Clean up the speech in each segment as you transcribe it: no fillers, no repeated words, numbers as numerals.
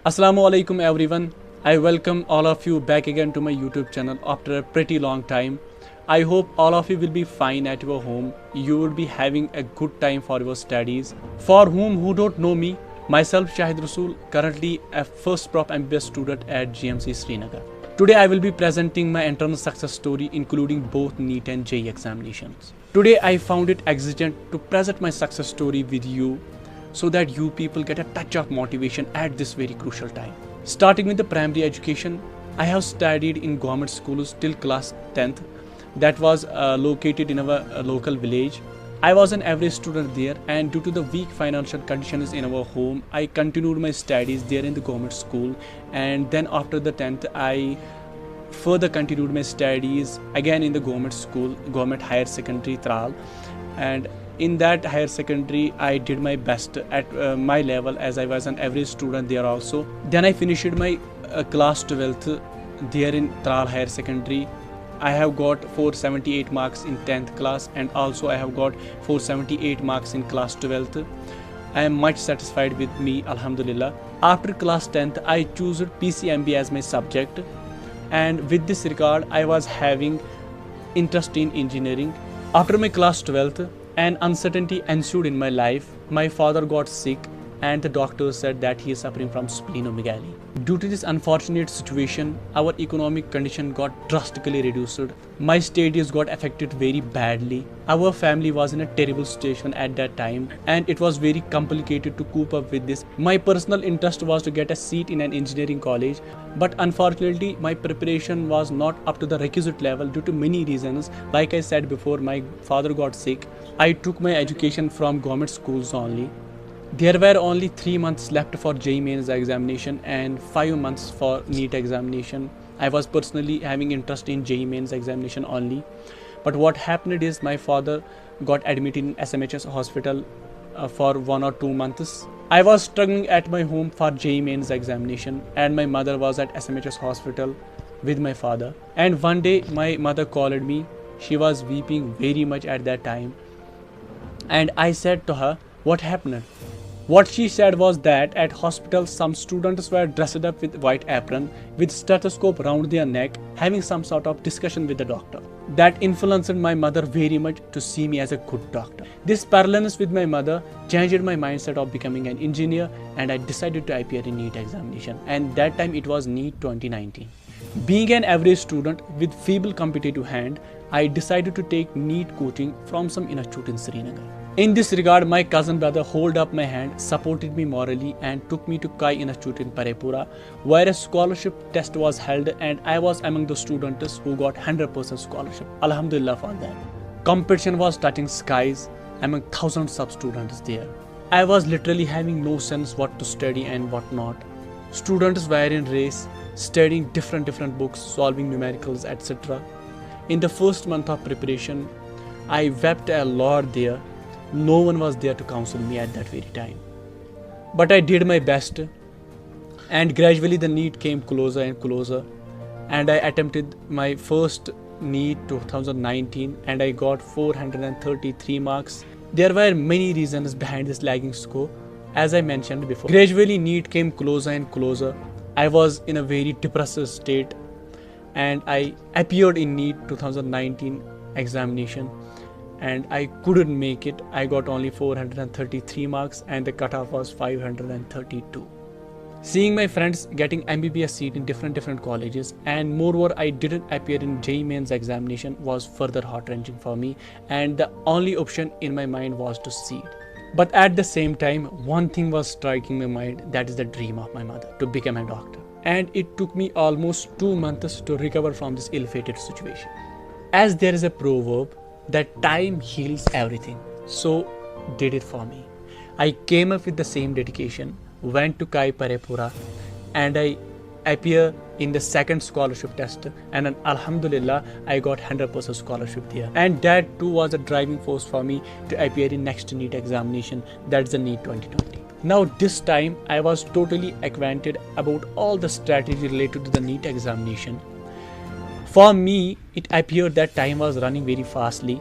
Assalamu alaikum everyone. I welcome all of you back again to my YouTube channel after a pretty long time. I hope all of you will be fine at your home. You will be having a good time for your studies. For who don't know me, myself Shahid Rasool, currently a first prop MBBS student at GMC Srinagar. Today I will be presenting my internal success story including both NEET and JEE examinations. Today I found it exigent to present my success story with you so that you people get a touch of motivation at this very crucial time. Starting with the primary education, I have studied in government schools till class 10th that was located in our local village. I was an average student there, and due to the weak financial conditions in our home, I continued my studies there in the government school, and then after the 10th I further continued my studies again in the government school, government higher secondary Tral, and in that higher secondary I did my best at my level as I was an average student there also. Then I finished my class 12th there in Tral higher secondary. I have got 478 marks in 10th class, and also I have got 478 marks in class 12th. I am much satisfied with me, alhamdulillah. After class 10th I chose PCMB as my subject, and with this regard I was having interest in engineering. After my class 12th, an uncertainty ensued in my life. My father got sick and the doctor said that he is suffering from splenomegaly. Due to this unfortunate situation, our economic condition got drastically reduced. My studies got affected very badly. Our family was in a terrible situation at that time, and it was very complicated to cope up with this. My personal interest was to get a seat in an engineering college, but unfortunately my preparation was not up to the requisite level due to many reasons. Like I said before, my father got sick. I took my education from government schools only. There were only 3 months left for JEE Mains examination and 5 months for NEET examination. I was personally having interest in JEE Mains examination only. But what happened is my father got admitted in SMHS hospital for 1 or 2 months. I was struggling at my home for JEE Mains examination, and my mother was at SMHS hospital with my father. And one day my mother called me. She was weeping very much at that time. And I said to her, what happened? What she said was that at hospital some students were dressed up with white apron with stethoscope round their neck, having some sort of discussion with the doctor. That influenced my mother very much to see me as a good doctor. This parallelness with my mother changed my mindset of becoming an engineer, and I decided to appear in NEET examination, and that time it was NEET 2019. Being an average student with feeble competitive hand, I decided to take NEET coaching from some institute in Srinagar. In this regard, my cousin brother held up my hand, supported me morally, and took me to Kai Institute in Parepura, where a scholarship test was held, and I was among the students who got 100% scholarship. Alhamdulillah for that. Competition was touching skies among thousands of students there. I was literally having no sense what to study and what not. Students were in race, studying different books, solving numericals, etc. In the first month of preparation, I wept a lot there. No one was there to counsel me at that very time. But I did my best, and gradually the NEET came closer and closer, and I attempted my first NEET 2019 and I got 433 marks. There were many reasons behind this lagging score, as I mentioned before. Gradually NEET came closer and closer. I was in a very depressive state, and I appeared in NEET 2019 examination, and I couldn't make it. I got only 433 marks and the cutoff was 532. Seeing my friends getting MBBS seat in different colleges, and moreover I didn't appear in JEE Mains examination, was further heart-wrenching for me, and the only option in my mind was to seat. But at the same time, one thing was striking my mind, that is the dream of my mother, to become a doctor. And it took me almost 2 months to recover from this ill-fated situation. As there is a proverb that time heals everything, so did it for me. I came up with the same dedication, went to Kai Parepura, and I appear in the second scholarship test, and alhamdulillah I got 100% scholarship there, and that too was a driving force for me to appear in next NEET examination, that's the NEET 2020. Now this time I was totally acquainted about all the strategy related to the NEET examination. For me, it appeared that time was running very fastly.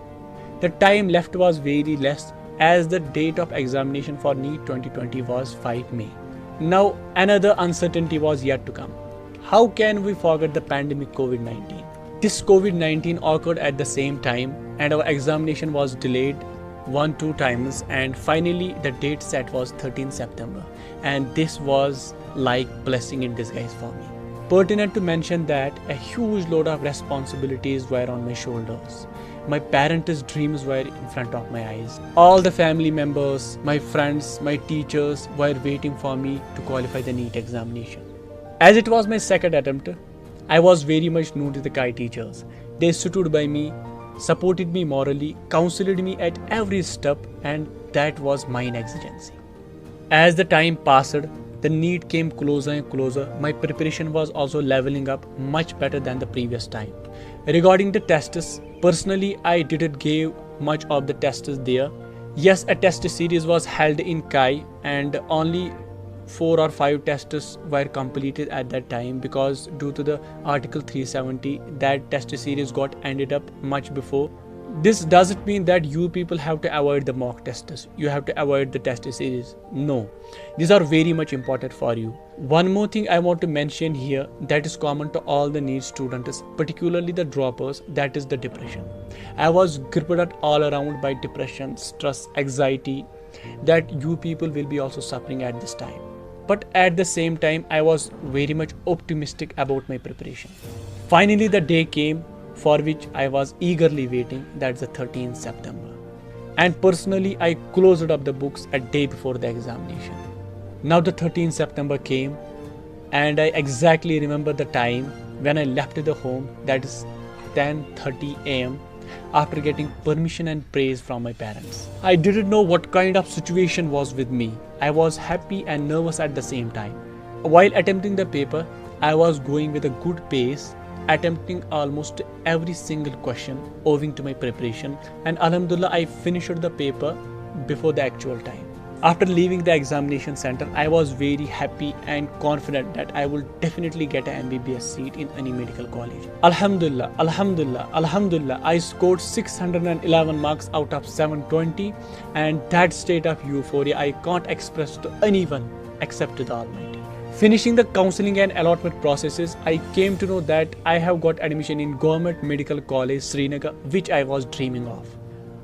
The time left was very less, as the date of examination for NEET 2020 was 5 May. Now, another uncertainty was yet to come. How can we forget the pandemic COVID 19? This COVID 19 occurred at the same time, and our examination was delayed 1-2 times, and finally, the date set was 13 September. And this was like blessing in disguise for me. Pertinent to mention that a huge load of responsibilities were on my shoulders. My parents' dreams were in front of my eyes. All the family members, my friends, my teachers were waiting for me to qualify the NEET examination. As it was my second attempt, I was very much new to the KAI teachers. They stood by me, supported me morally, counseled me at every step, and that was my exigency. As the time passed, the NEET came closer and closer. My preparation was also leveling up much better than the previous time. Regarding the tests, personally I didn't give much of the tests there. Yes, a test series was held in KAI and only 4 or 5 tests were completed at that time, because due to the Article 370 that test series got ended up much before. This doesn't mean that you people have to avoid the mock tests, you have to avoid the test series. No, these are very much important for you. One more thing I want to mention here that is common to all the NEET students, particularly the droppers, that is the depression. I was gripped all around by depression, stress, anxiety, that you people will be also suffering at this time. But at the same time, I was very much optimistic about my preparation. Finally, the day came for which I was eagerly waiting, that's the 13th September. And personally, I closed up the books a day before the examination. Now the 13th September came, and I exactly remember the time when I left the home, that is 10:30 am, after getting permission and praise from my parents. I didn't know what kind of situation was with me. I was happy and nervous at the same time. While attempting the paper, I was going with a good pace, attempting almost every single question owing to my preparation, and Alhamdulillah I finished the paper before the actual time. After leaving the examination center, I was very happy and confident that I will definitely get an MBBS seat in any medical college. Alhamdulillah, Alhamdulillah, Alhamdulillah, I scored 611 marks out of 720, and that state of euphoria I can't express to anyone except to the Almighty. Finishing the counseling and allotment processes, I came to know that I have got admission in Government Medical College, Srinagar, which I was dreaming of.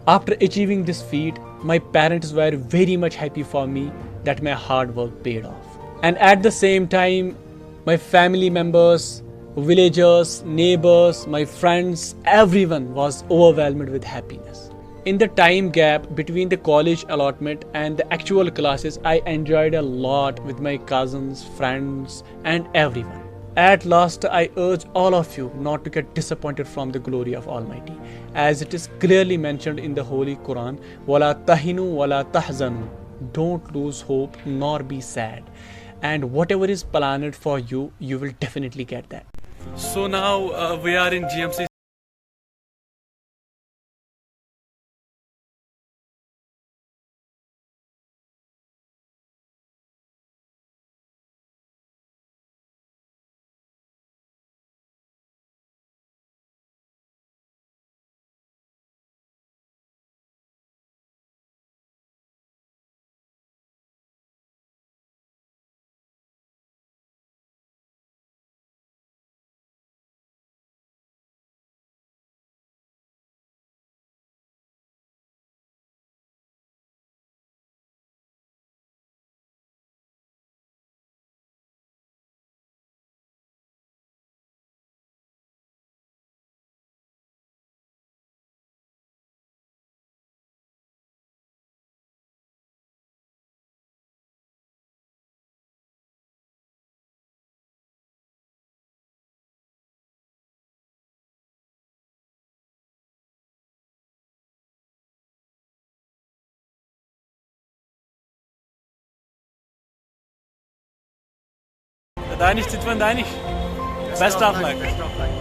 After achieving this feat, my parents were very much happy for me that my hard work paid off. And at the same time, my family members, villagers, neighbors, my friends, everyone was overwhelmed with happiness. In the time gap between the college allotment and the actual classes, I enjoyed a lot with my cousins, friends, and everyone. At last, I urge all of you not to get disappointed from the glory of Almighty, as it is clearly mentioned in the Holy Quran, وَلَا تَهِنُوا وَلَا تَحْزَنُوا. Don't lose hope nor be sad. And whatever is planned for you, you will definitely get that. So now we are in GMC. Danish, Titwan, Danish. Best of luck.